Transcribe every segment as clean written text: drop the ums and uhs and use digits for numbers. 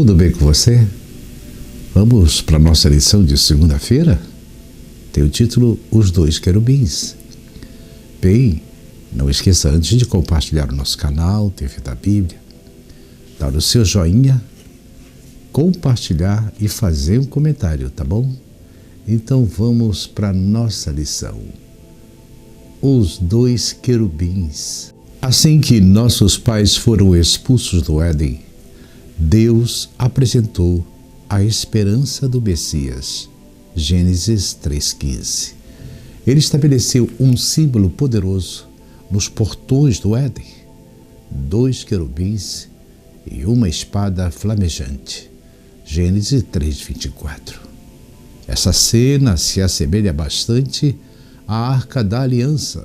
tudo bem com você? Vamos para a nossa lição de segunda-feira? Tem o título Os Dois Querubins. Bem, não esqueça antes de compartilhar o nosso canal, TV da Bíblia, dar o seu joinha, compartilhar e fazer um comentário, tá bom? Então vamos para a nossa lição. Os dois querubins. Assim que nossos pais foram expulsos do Éden, Deus apresentou a esperança do Messias. Gênesis 3,15. Ele estabeleceu um símbolo poderoso nos portões do Éden, 2 querubins e uma espada flamejante. Gênesis 3,24. Essa cena se assemelha bastante à Arca da Aliança,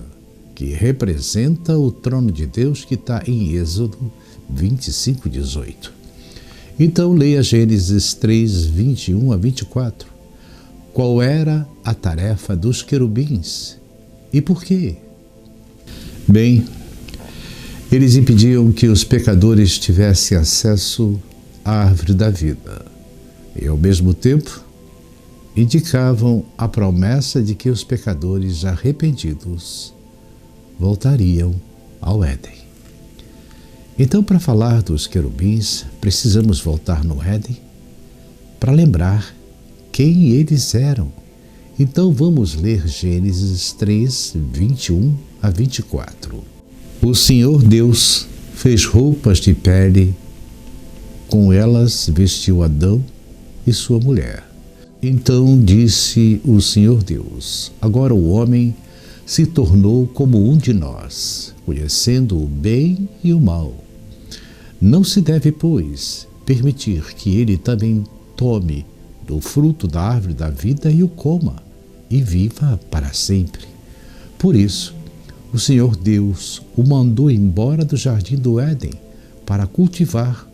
que representa o trono de Deus, que está em Êxodo 25:18. Então leia Gênesis 3:21 a 24. Qual era a tarefa dos querubins e por quê? Bem, eles impediam que os pecadores tivessem acesso à árvore da vida e, ao mesmo tempo, indicavam a promessa de que os pecadores arrependidos voltariam ao Éden. Então, para falar dos querubins, precisamos voltar no Éden para lembrar quem eles eram. Então vamos ler Gênesis 3:21 a 24. O Senhor Deus fez roupas de pele, com elas vestiu Adão e sua mulher. Então disse o Senhor Deus: agora o homem se tornou como um de nós, conhecendo o bem e o mal. Não se deve, pois, permitir que ele também tome do fruto da árvore da vida e o coma, e viva para sempre. Por isso, o Senhor Deus o mandou embora do jardim do Éden para cultivar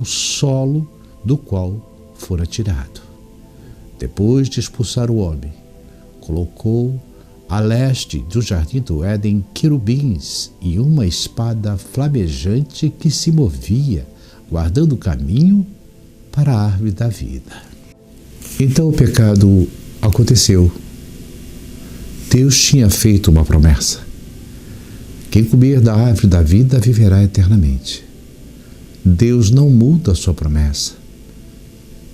o solo do qual fora tirado. Depois de expulsar o homem, colocou a leste do jardim do Éden querubins e uma espada flamejante que se movia, guardando o caminho para a árvore da vida. Então o pecado aconteceu. Deus tinha feito uma promessa: quem comer da árvore da vida viverá eternamente. Deus não muda a sua promessa,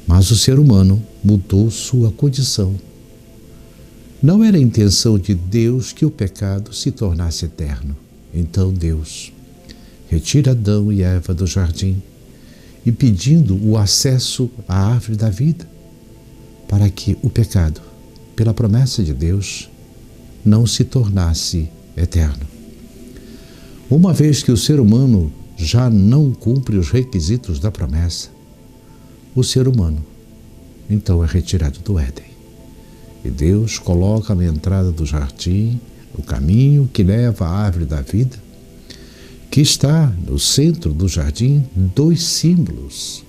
mas o ser humano mudou sua condição. Não era a intenção de Deus que o pecado se tornasse eterno. Então Deus retira Adão e Eva do jardim, e pedindo o acesso à árvore da vida, para que o pecado, pela promessa de Deus, não se tornasse eterno. Uma vez que o ser humano já não cumpre os requisitos da promessa, o ser humano então é retirado do Éden. E Deus coloca na entrada do jardim o caminho que leva à árvore da vida, que está no centro do jardim 2 símbolos.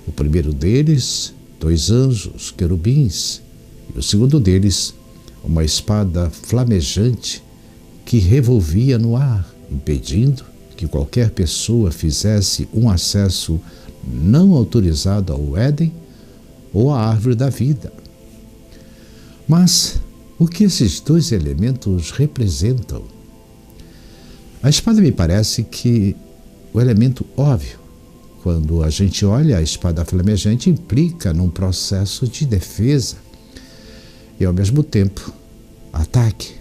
O primeiro deles, 2 anjos, querubins, e o segundo deles, uma espada flamejante que revolvia no ar, impedindo que qualquer pessoa fizesse um acesso não autorizado ao Éden ou à árvore da vida. Mas o que esses 2 elementos representam? A espada me parece que o elemento óbvio, quando a gente olha a espada flamejante, implica num processo de defesa e, ao mesmo tempo, ataque.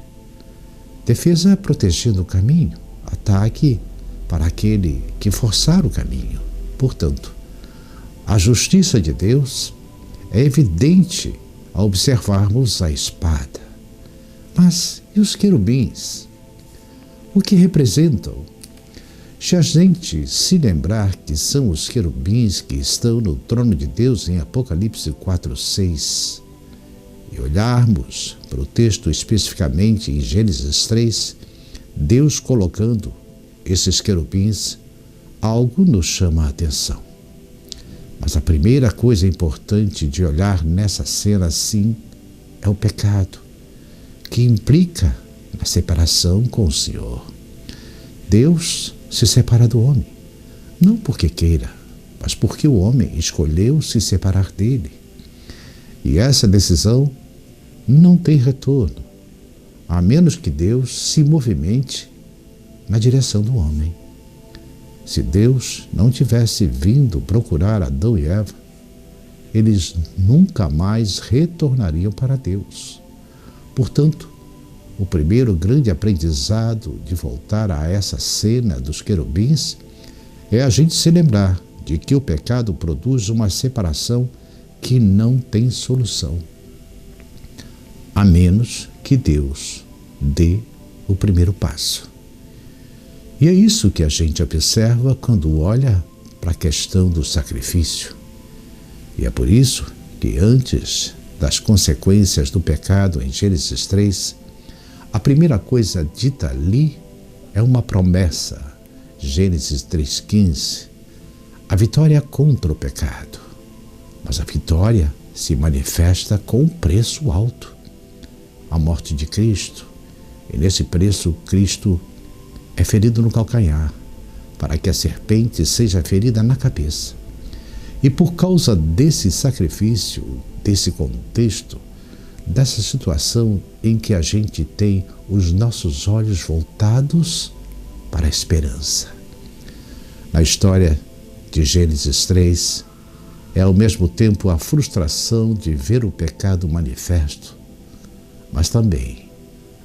Defesa protegendo o caminho, ataque para aquele que forçar o caminho. Portanto, a justiça de Deus é evidente ao observarmos a espada. Mas e os querubins? O que representam? Se a gente se lembrar que são os querubins que estão no trono de Deus em Apocalipse 4:6, e olharmos para o texto especificamente em Gênesis 3, Deus colocando esses querubins, algo nos chama a atenção. Mas a primeira coisa importante de olhar nessa cena assim é o pecado, que implica na separação com o Senhor. Deus se separa do homem, não porque queira, mas porque o homem escolheu se separar dele. E essa decisão não tem retorno, a menos que Deus se movimente na direção do homem. Se Deus não tivesse vindo procurar Adão e Eva, eles nunca mais retornariam para Deus. Portanto, o primeiro grande aprendizado de voltar a essa cena dos querubins é a gente se lembrar de que o pecado produz uma separação que não tem solução, a menos que Deus dê o primeiro passo. E é isso que a gente observa quando olha para a questão do sacrifício. E é por isso que antes das consequências do pecado em Gênesis 3, a primeira coisa dita ali é uma promessa, Gênesis 3,15, a vitória contra o pecado. Mas a vitória se manifesta com um preço alto, a morte de Cristo. E nesse preço, Cristo é ferido no calcanhar, para que a serpente seja ferida na cabeça. E por causa desse sacrifício, desse contexto, dessa situação em que a gente tem os nossos olhos voltados para a esperança. Na história de Gênesis 3, é ao mesmo tempo a frustração de ver o pecado manifesto, mas também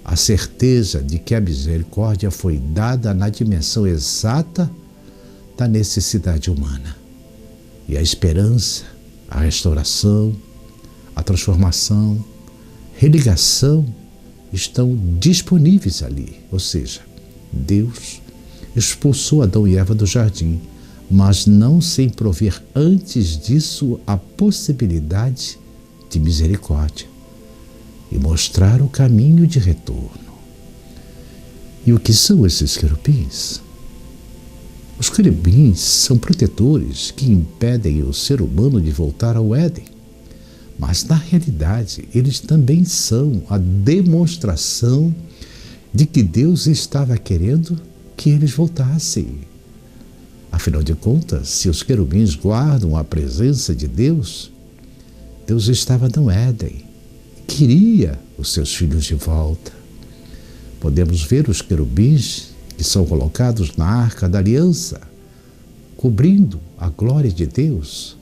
a certeza de que a misericórdia foi dada na dimensão exata da necessidade humana. E a esperança, a restauração, a transformação, religação estão disponíveis ali. Ou seja, Deus expulsou Adão e Eva do jardim, mas não sem prover antes disso a possibilidade de misericórdia e mostrar o caminho de retorno. E o que são esses querubins? Os querubins são protetores que impedem o ser humano de voltar ao Éden. Mas, na realidade, eles também são a demonstração de que Deus estava querendo que eles voltassem. Afinal de contas, se os querubins guardam a presença de Deus, Deus estava no Éden, queria os seus filhos de volta. Podemos ver os querubins que são colocados na Arca da Aliança, cobrindo a glória de Deus.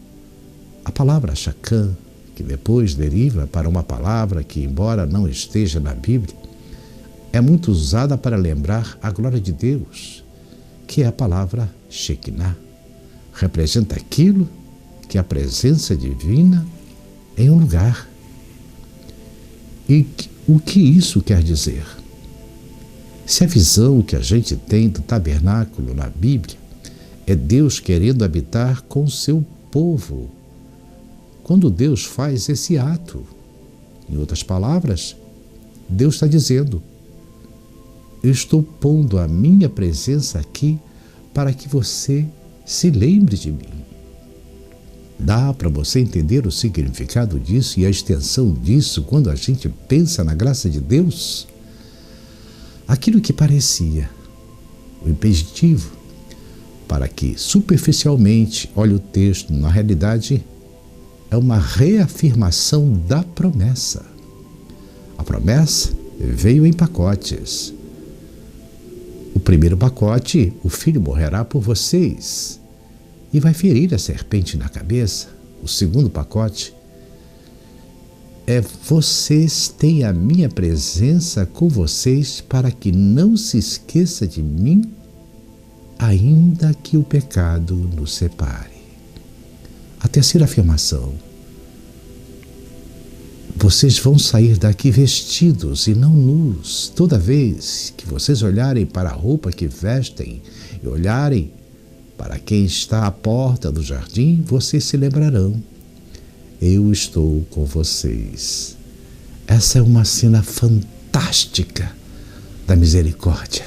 A palavra Shacã, que depois deriva para uma palavra que, embora não esteja na Bíblia, é muito usada para lembrar a glória de Deus, que é a palavra Shekinah. Representa aquilo que é a presença divina em um lugar. E o que isso quer dizer? Se a visão que a gente tem do tabernáculo na Bíblia é Deus querendo habitar com o seu povo, quando Deus faz esse ato, em outras palavras, Deus está dizendo: eu estou pondo a minha presença aqui para que você se lembre de mim. Dá para você entender o significado disso e a extensão disso quando a gente pensa na graça de Deus? Aquilo que parecia o impeditivo para que superficialmente olhe o texto, na realidade é uma reafirmação da promessa. A promessa veio em pacotes. O primeiro pacote, o filho morrerá por vocês e vai ferir a serpente na cabeça. O segundo pacote é: vocês têm a minha presença com vocês para que não se esqueça de mim, ainda que o pecado nos separe. A terceira afirmação: vocês vão sair daqui vestidos e não nus. Toda vez que vocês olharem para a roupa que vestem e olharem para quem está à porta do jardim, vocês se lembrarão: eu estou com vocês. Essa é uma cena fantástica da misericórdia.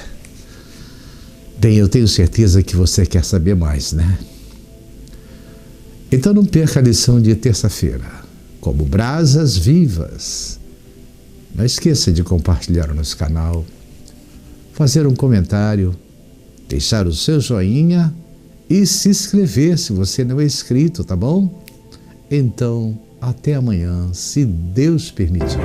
Bem, eu tenho certeza que você quer saber mais, né? Então não perca a lição de terça-feira. Como brasas vivas. Não esqueça de compartilhar o nosso canal, fazer um comentário, deixar o seu joinha e se inscrever se você não é inscrito, tá bom? Então, até amanhã, se Deus permitir.